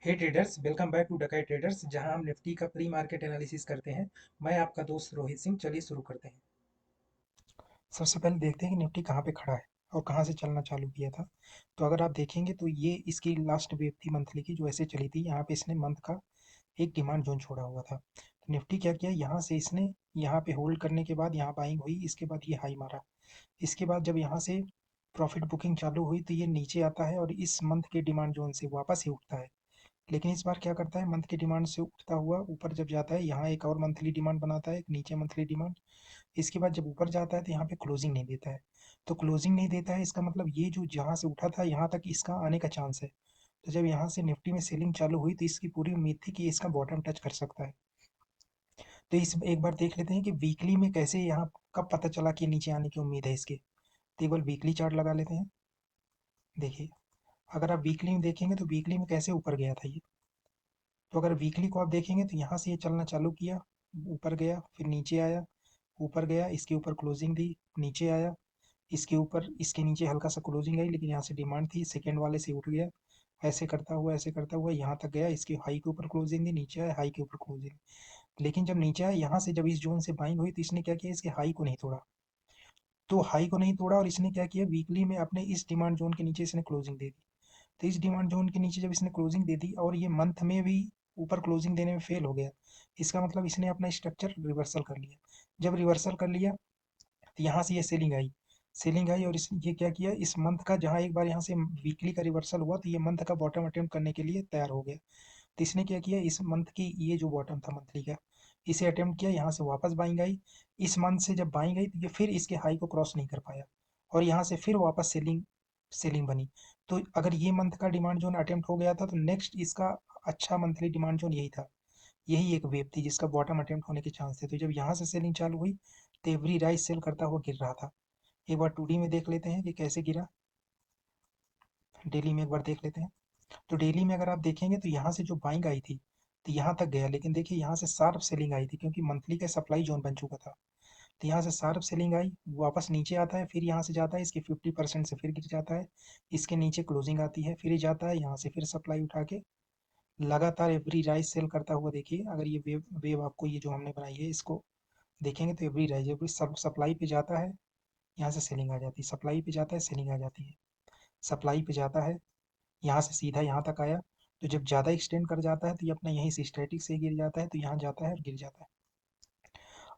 Hey traders, welcome back to डकाई traders, जहां हम निफ्टी का प्री मार्केट एनालिसिस करते हैं। मैं आपका दोस्त रोहित सिंह। चलिए शुरू करते हैं। सबसे पहले देखते हैं कि निफ्टी कहाँ पे खड़ा है और कहाँ से चलना चालू किया था। तो अगर आप देखेंगे तो ये इसकी लास्ट वेव थी मंथली की, जो ऐसे चली थी। यहाँ पे इसने मंथ का एक डिमांड जोन छोड़ा हुआ था। तो निफ्टी क्या किया, यहाँ से इसने यहाँ पे होल्ड करने के बाद यहाँ बाइंग हुई, इसके बाद ये हाई मारा। इसके बाद जब यहाँ से प्रॉफिट बुकिंग चालू हुई तो ये नीचे आता है और इस मंथ के डिमांड जोन से वापस ही उठता है। लेकिन इस बार क्या करता है, मंथ की डिमांड से उठता हुआ ऊपर जब जाता है, यहाँ एक और मंथली डिमांड बनाता है, एक नीचे मंथली डिमांड। इसके बाद जब ऊपर जाता है तो यहाँ पे क्लोजिंग नहीं देता है। तो क्लोजिंग नहीं देता है, इसका मतलब ये जो जहाँ से उठा था यहाँ तक इसका आने का चांस है। तो जब यहाँ से निफ्टी में सेलिंग चालू हुई तो इसकी पूरी उम्मीद थी कि इसका बॉटम टच कर सकता है। तो इस एक बार देख लेते हैं कि वीकली में कैसे यहाँ कब पता चला कि नीचे आने की उम्मीद है इसके। तो एक बार वीकली चार्ट लगा लेते हैं। देखिए, अगर आप वीकली में देखेंगे तो वीकली में कैसे ऊपर गया था ये। तो अगर वीकली को आप देखेंगे तो यहाँ से ये चलना चालू किया, ऊपर गया, फिर नीचे आया, ऊपर गया, इसके ऊपर क्लोजिंग दी, नीचे आया, इसके ऊपर, इसके नीचे हल्का सा क्लोजिंग आई, लेकिन यहाँ से डिमांड थी, सेकेंड वाले से उठ गया। ऐसे करता हुआ यहाँ तक गया, इसके हाई के ऊपर क्लोजिंग दी, नीचे आया, हाई के ऊपर क्लोजिंग। लेकिन जब नीचे आया, यहाँ से जब इस जोन से बाइंग हुई तो इसने क्या किया, इसके हाई को नहीं तोड़ा। तो हाई को नहीं तोड़ा और इसने क्या किया, वीकली में अपने इस डिमांड जोन के नीचे इसने क्लोजिंग दे दी। तो इस डिमांड जोन के नीचे जब इसने क्लोजिंग दे दी और ये मंथ में भी ऊपर क्लोजिंग देने में फेल हो गया, इसका मतलब इसने अपना स्ट्रक्चर रिवर्सल कर लिया। जब रिवर्सल कर लिया तो यहाँ से ये सेलिंग आई और इस ये क्या किया, इस मंथ का जहाँ एक बार यहाँ से वीकली का रिवर्सल हुआ तो ये मंथ का बॉटम अटेम्प्ट करने के लिए तैयार हो गया। तो इसने क्या किया, इस मंथ की ये जो बॉटम था मंथली का, इसे अटेम्प्ट किया, यहाँ से वापस बाइंग आई। इस मंथ से जब बाइंग आई तो ये फिर इसके हाई को क्रॉस नहीं कर पाया और यहाँ से फिर वापस सेलिंग सेलिंग बनी। तो अगर ये मंथ का डिमांड जोन अटेम्प्ट हो गया था तो नेक्स्ट इसका अच्छा मंथली डिमांड जोन यही था। यही एक वेव थी जिसका बॉटम अटेम्प्ट होने के चांस थे। तो जब यहाँ से सेलिंग चालू हुई तो एवरी राइज सेल करता हुआ गिर रहा था। एक बार 2D में देख लेते हैं कि कैसे गिरा। डेली में एक बार देख लेते हैं। तो डेली में अगर आप देखेंगे तो यहाँ से जो बाइंग आई थी तो यहाँ तक गया, लेकिन देखिए यहाँ से शार्प सेलिंग आई थी क्योंकि मंथली का सप्लाई जोन बन चुका था। तो यहाँ से शार्प सेलिंग आई, वापस नीचे आता है, फिर यहाँ से जाता है, इसके 50% से फिर गिर जाता है, इसके नीचे क्लोजिंग आती है, फिर ये जाता है, यहाँ से फिर सप्लाई उठा के लगातार एवरी राइज सेल करता हुआ। देखिए, अगर ये वेव वेव आपको ये जो हमने बनाई है इसको देखेंगे तो एवरी राइज, एवरी सब सप्लाई पे जाता है, यहाँ से सेलिंग आ जाती है, सप्लाई पे जाता है, सेलिंग आ जाती है, सप्लाई पे जाता है, यहाँ से सीधा यहाँ तक आया। तो जब ज़्यादा एक्सटेंड कर जाता है तो ये अपना यहीं से स्टैटिक से गिर जाता है, तो यहाँ जाता है और गिर जाता है।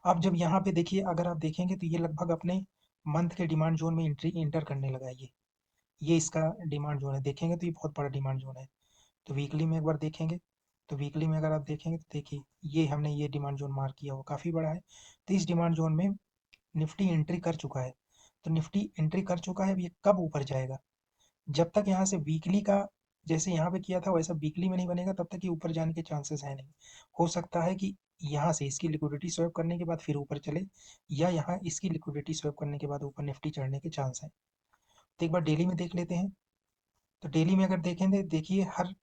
अब जब यहाँ पे देखिए, अगर आप देखेंगे तो ये लगभग अपने मंथ के डिमांड जोन में इंटर करने लगा है ये इसका डिमांड जोन है। देखेंगे तो ये बहुत बड़ा डिमांड जोन है। तो वीकली में एक बार देखेंगे, तो वीकली में अगर आप देखेंगे तो देखिए, ये हमने ये डिमांड जोन मार्क किया हुआ काफ़ी बड़ा है। तो इस डिमांड जोन में निफ्टी एंट्री कर चुका है। तो निफ्टी एंट्री कर चुका है, अब ये कब ऊपर जाएगा, जब तक यहाँ से वीकली का जैसे यहाँ पे किया था वैसा वीकली में नहीं बनेगा तब तक ये ऊपर जाने के चांसेस है नहीं। हो सकता है कि यहाँ से इसकी लिक्विडिटी स्वैप करने के बाद फिर ऊपर चले, या यहाँ इसकी लिक्विडिटी स्वैप करने के बाद ऊपर निफ्टी चढ़ने के चांस है। तो एक बार डेली में देख लेते हैं। तो डेली में अगर देखेंगे, देखिए हर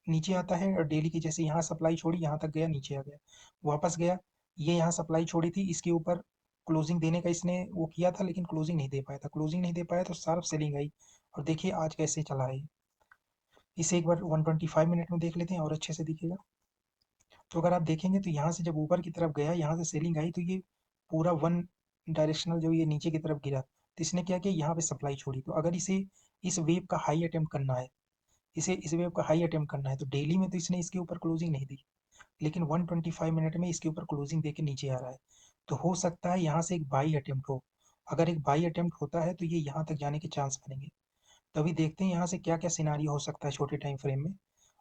नीचे आता है और डेली की जैसे यहाँ सप्लाई छोड़ी, यहाँ तक गया, नीचे आ गया, वापस गया, ये यहाँ सप्लाई छोड़ी थी, इसके ऊपर क्लोजिंग देने का इसने वो किया था, लेकिन क्लोजिंग नहीं दे पाया था, क्लोजिंग नहीं दे पाया तो शार्प सेलिंग आई। और देखिए आज कैसे चला है। इसे एक बार 125 मिनट में देख लेते हैं और अच्छे से दिखेगा। तो अगर आप देखेंगे तो यहाँ से जब ऊपर की तरफ गया, यहाँ से सेलिंग आई, तो ये पूरा वन डायरेक्शनल जो ये नीचे की तरफ गिरा, तो इसने क्या किया, यहाँ पे सप्लाई छोड़ी। तो अगर इसे इस वेव का हाई अटेम्प्ट करना है, इसे इस वेव का हाई अटेम्प्ट करना है, तो डेली में तो इसने इसके ऊपर क्लोजिंग नहीं दी, लेकिन 125 मिनट में इसके ऊपर क्लोजिंग देके नीचे आ रहा है। तो हो सकता है यहाँ से एक बाई अटेम्प्ट हो। अगर एक बाई अटेम्प्ट होता है तो ये यहाँ तक जाने के चांस बनेंगे। तो अभी देखते हैं यहाँ से क्या क्या सिनारियो हो सकता है छोटे टाइम फ्रेम में,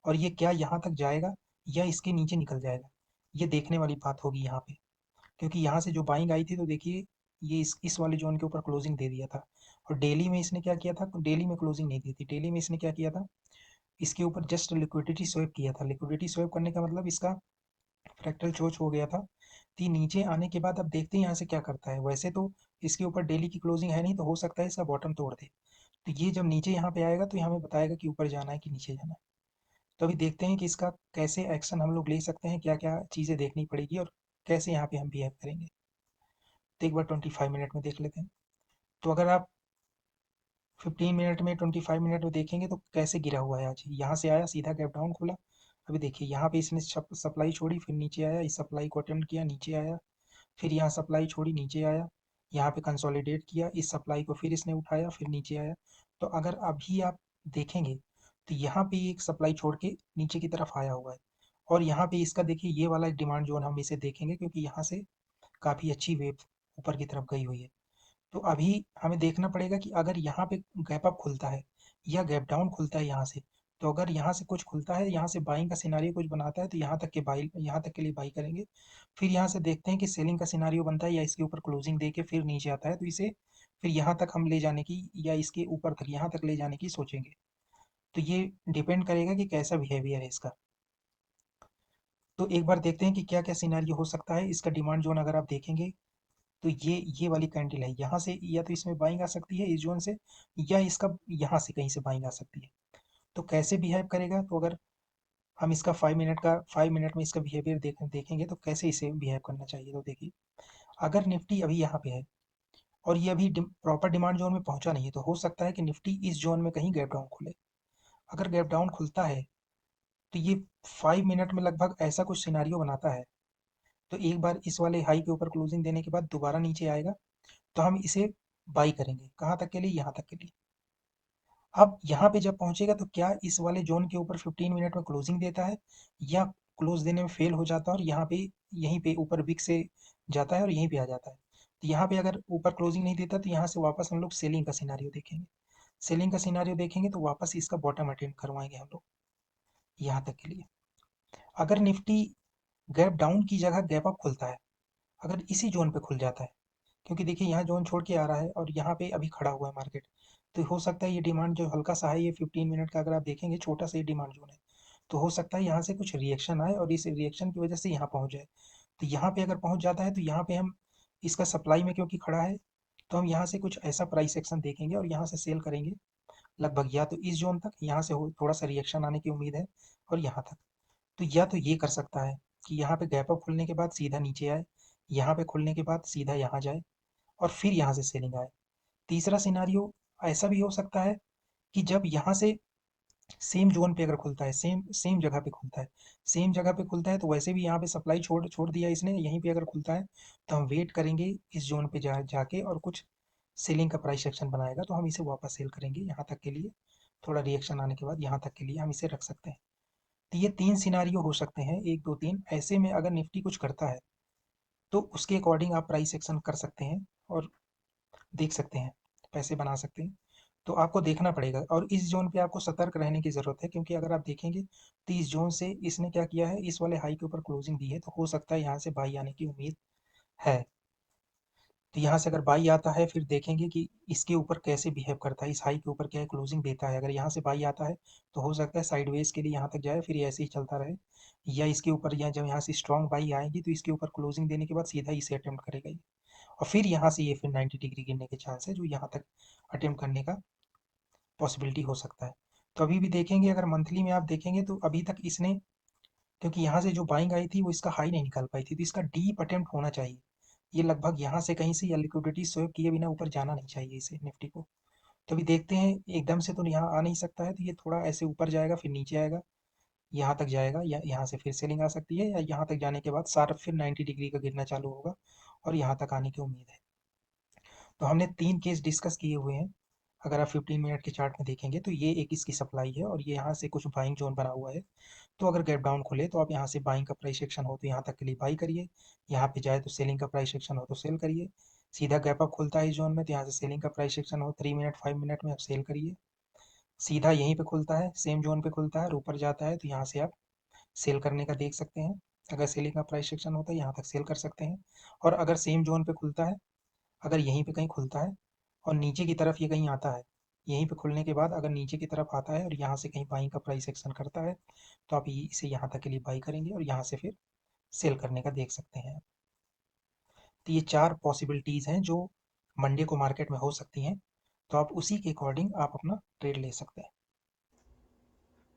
और ये क्या यहाँ तक जाएगा या इसके नीचे निकल जाएगा, ये देखने वाली बात होगी यहाँ पे। क्योंकि यहाँ से जो बाइंग आई थी तो देखिए, ये इस वाले जोन के ऊपर क्लोजिंग दे दिया था। और डेली में इसने क्या किया था, डेली में क्लोजिंग नहीं दी थी, डेली में इसने क्या किया था, इसके ऊपर जस्ट लिक्विडिटी स्वैप किया था। लिक्विडिटी स्वैप करने का मतलब इसका फ्रैक्टल चोच हो गया था। तो नीचे आने के बाद अब देखते हैं यहाँ से क्या करता है। वैसे तो इसके ऊपर डेली की क्लोजिंग है नहीं, तो हो सकता है इसका बॉटम तोड़ दे। तो ये जब नीचे यहाँ पे आएगा तो ये हमें बताएगा कि ऊपर जाना है कि नीचे जाना है। तो अभी देखते हैं कि इसका कैसे एक्शन हम लोग ले सकते हैं, क्या क्या चीज़ें देखनी पड़ेगी और कैसे यहाँ पे हम बिहेव करेंगे। तो एक बार 25 मिनट में देख लेते हैं। तो अगर आप 15 मिनट में, 25 मिनट में देखेंगे तो कैसे गिरा हुआ है आज, यहाँ से आया, सीधा गैप डाउन खोला, अभी देखिए यहाँ पे इसने सप्लाई छोड़ी, फिर नीचे आया, इस सप्लाई को अटेम्प्ट किया, नीचे आया, फिर यहाँ सप्लाई छोड़ी, नीचे आया, यहाँ पे कंसोलिडेट किया, इस सप्लाई को फिर इसने उठाया, फिर नीचे आया। तो अगर अभी आप देखेंगे तो यहाँ पे एक सप्लाई छोड़ के नीचे की तरफ आया हुआ है, और यहाँ पे इसका देखिए ये वाला डिमांड जोन हम इसे देखेंगे, क्योंकि यहाँ से काफ़ी अच्छी वेव ऊपर की तरफ गई हुई है। तो अभी हमें देखना पड़ेगा कि अगर यहाँ पे गैप अप खुलता है या गैप डाउन खुलता है यहाँ से, तो अगर यहाँ से कुछ खुलता है, यहाँ से बाइंग का सिनारियो कुछ बनाता है, तो यहाँ तक के लिए बाई करेंगे। फिर यहाँ से देखते हैं कि सेलिंग का सिनारियो बनता है या इसके ऊपर क्लोजिंग दे के फिर नीचे आता है, तो इसे फिर यहाँ तक हम ले जाने की या इसके ऊपर तक यहाँ तक ले जाने की सोचेंगे। तो ये डिपेंड करेगा कि कैसा बिहेवियर है इसका। तो एक बार देखते हैं कि क्या क्या सिनारियो हो सकता है। इसका डिमांड जोन अगर आप देखेंगे तो ये वाली कैंडल है, यहाँ से या तो इसमें बाइंग आ सकती है इस जोन से, या इसका यहाँ से कहीं से बाइंग आ सकती है। तो कैसे बिहेव करेगा, तो अगर हम इसका 5 मिनट में इसका बिहेवियर देखेंगे तो कैसे इसे बिहेव करना चाहिए। तो देखिए अगर निफ्टी अभी यहाँ पे है और ये अभी प्रॉपर डिमांड जोन में पहुंचा नहीं है, तो हो सकता है कि निफ्टी इस जोन में कहीं गैप डाउन खुले। अगर गैप डाउन खुलता है तो ये 5 मिनट में लगभग ऐसा कुछ सिनारियो बनाता है, तो एक बार इस वाले हाई के ऊपर क्लोजिंग देने के बाद दोबारा नीचे आएगा, तो हम इसे बाई करेंगे। कहाँ तक के लिए, यहाँ तक के लिए। अब यहाँ पे जब पहुंचेगा तो क्या इस वाले जोन के ऊपर 15 मिनट में क्लोजिंग देता है, या क्लोज देने में फेल हो जाता है और यहाँ पे यहीं पे ऊपर विक से जाता है और यहीं पे आ जाता है। तो यहाँ पे अगर ऊपर क्लोजिंग नहीं देता तो यहाँ से वापस हम लोग सेलिंग का सिनारियो देखेंगे। सेलिंग का सिनारियो देखेंगे तो वापस इसका बॉटम अटेम्प्ट करवाएंगे हम लोग यहाँ तक के लिए। अगर निफ्टी गैप डाउन की जगह गैप अप खुलता है, अगर इसी जोन पे खुल जाता है, क्योंकि देखिए यहाँ जोन छोड़ के आ रहा है और यहाँ पे अभी खड़ा हुआ है मार्केट, तो हो सकता है ये डिमांड जो हल्का सा है, ये 15 मिनट का अगर आप देखेंगे छोटा सा ये डिमांड जोन है, तो हो सकता है यहाँ से कुछ रिएक्शन आए और इस रिएक्शन की वजह से यहाँ पहुँच जाए। तो यहाँ पे अगर पहुँच जाता है तो यहाँ पे हम इसका सप्लाई में क्योंकि खड़ा है, तो हम यहाँ से कुछ ऐसा प्राइस एक्शन देखेंगे और यहाँ से सेल करेंगे लगभग या तो इस जोन तक, यहाँ से हो थोड़ा सा रिएक्शन आने की उम्मीद है, और यहाँ तक। तो या तो ये कर सकता है कि यहाँ पे गैप अप खुलने के बाद सीधा नीचे आए, यहाँ पे खुलने के बाद सीधा यहाँ जाए और फिर यहाँ से सेलिंग आए। तीसरा सिनारियो ऐसा भी हो सकता है कि जब यहाँ से सेम जोन पे अगर खुलता है, सेम सेम जगह पे खुलता है, सेम जगह पे खुलता है, तो वैसे भी यहाँ पे सप्लाई छोड़ छोड़ दिया इसने, यहीं पे अगर खुलता है तो हम वेट करेंगे इस जोन पे जाके और कुछ सेलिंग का प्राइस एक्शन बनाएगा तो हम इसे वापस सेल करेंगे यहाँ तक के लिए। थोड़ा रिएक्शन आने के बाद यहाँ तक के लिए हम इसे रख सकते हैं। तो ये 3 सिनारियो हो सकते हैं, 1, 2, 3। ऐसे में अगर निफ्टी कुछ करता है तो उसके अकॉर्डिंग आप प्राइस एक्शन कर सकते हैं और देख सकते हैं, पैसे बना सकते हैं। तो आपको देखना पड़ेगा और इस ज़ोन पे आपको सतर्क रहने की ज़रूरत है, क्योंकि अगर आप देखेंगे तो इस ज़ोन से इसने क्या किया है, इस वाले हाई के ऊपर क्लोजिंग दी है, तो हो सकता है यहाँ से बाई आने की उम्मीद है। तो यहाँ से अगर बाई आता है फिर देखेंगे कि इसके ऊपर कैसे बिहेव करता है, इस हाई के ऊपर क्या क्लोजिंग देता है। अगर यहाँ से बाई आता है तो हो सकता है साइडवेज के लिए यहाँ तक जाए, फिर ऐसे ही चलता रहे, या इसके ऊपर या जब यहाँ से स्ट्रॉन्ग बाई आएगी तो इसके ऊपर क्लोजिंग देने के बाद सीधा इसे अटेम्प्ट करेगा ये, और फिर यहाँ से ये फिर 90 डिग्री गिरने के चांस है, जो यहाँ तक अटेम्प्ट करने का पॉसिबिलिटी हो सकता है। तो अभी भी देखेंगे, अगर मंथली में आप देखेंगे तो अभी तक इसने, क्योंकि यहाँ से जो बाइंग आई थी वो इसका हाई नहीं निकाल पाई थी, तो इसका डीप अटेम्प्ट होना चाहिए। ये लगभग यहाँ से कहीं से या लिक्विडिटी स्वेप किए बिना ऊपर जाना नहीं चाहिए इसे, निफ्टी को। तो अभी देखते हैं, एकदम से तो यहाँ आ नहीं सकता है, तो ये थोड़ा ऐसे ऊपर जाएगा फिर नीचे आएगा, यहाँ तक जाएगा, या यहाँ से फिर सेलिंग आ सकती है, या यहाँ तक जाने के बाद सारा फिर 90 डिग्री का गिरना चालू होगा और यहाँ तक आने की उम्मीद है। तो हमने 3 केस डिस्कस किए हुए हैं। अगर आप 15 मिनट के चार्ट में देखेंगे तो ये एक इसकी सप्लाई है और ये यहाँ से कुछ बाइंग जोन बना हुआ है। तो अगर गैप डाउन खुले तो आप यहाँ से बाइंग का प्राइस एक्शन हो तो यहाँ तक के लिए बाई करिए, यहाँ पे जाए तो सेलिंग का प्राइस एक्शन हो तो सेल करिए। सीधा गैप अप खुलता है इस जोन में तो यहाँ से सेलिंग का प्राइस एक्शन हो 3 मिनट 5 मिनट में आप सेल करिए। सीधा यहीं पे खुलता है, सेम जोन पे खुलता है और ऊपर जाता है तो यहाँ से आप सेल करने का देख सकते हैं। अगर सेलिंग का प्राइस एक्शन होता है यहाँ तक सेल कर सकते हैं। और अगर सेम जोन पे खुलता है, अगर यहीं पे कहीं खुलता है और नीचे की तरफ ये कहीं आता है, यहीं पे खुलने के बाद अगर नीचे की तरफ आता है और यहाँ से कहीं बाइंग का प्राइस एक्शन करता है, तो आप इसे यहाँ तक के लिए बाई करेंगे और यहाँ से फिर सेल करने का देख सकते हैं। तो ये 4 पॉसिबिलिटीज़ हैं जो मंडे को मार्केट में हो सकती हैं, तो आप उसी के अकॉर्डिंग आप अपना ट्रेड ले सकते हैं।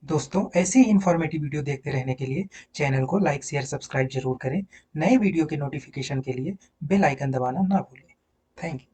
दोस्तों, ऐसे ही इन्फॉर्मेटिव वीडियो देखते रहने के लिए चैनल को लाइक शेयर सब्सक्राइब जरूर करें। नए वीडियो के नोटिफिकेशन के लिए बेल आइकन दबाना ना भूलें। Thank you.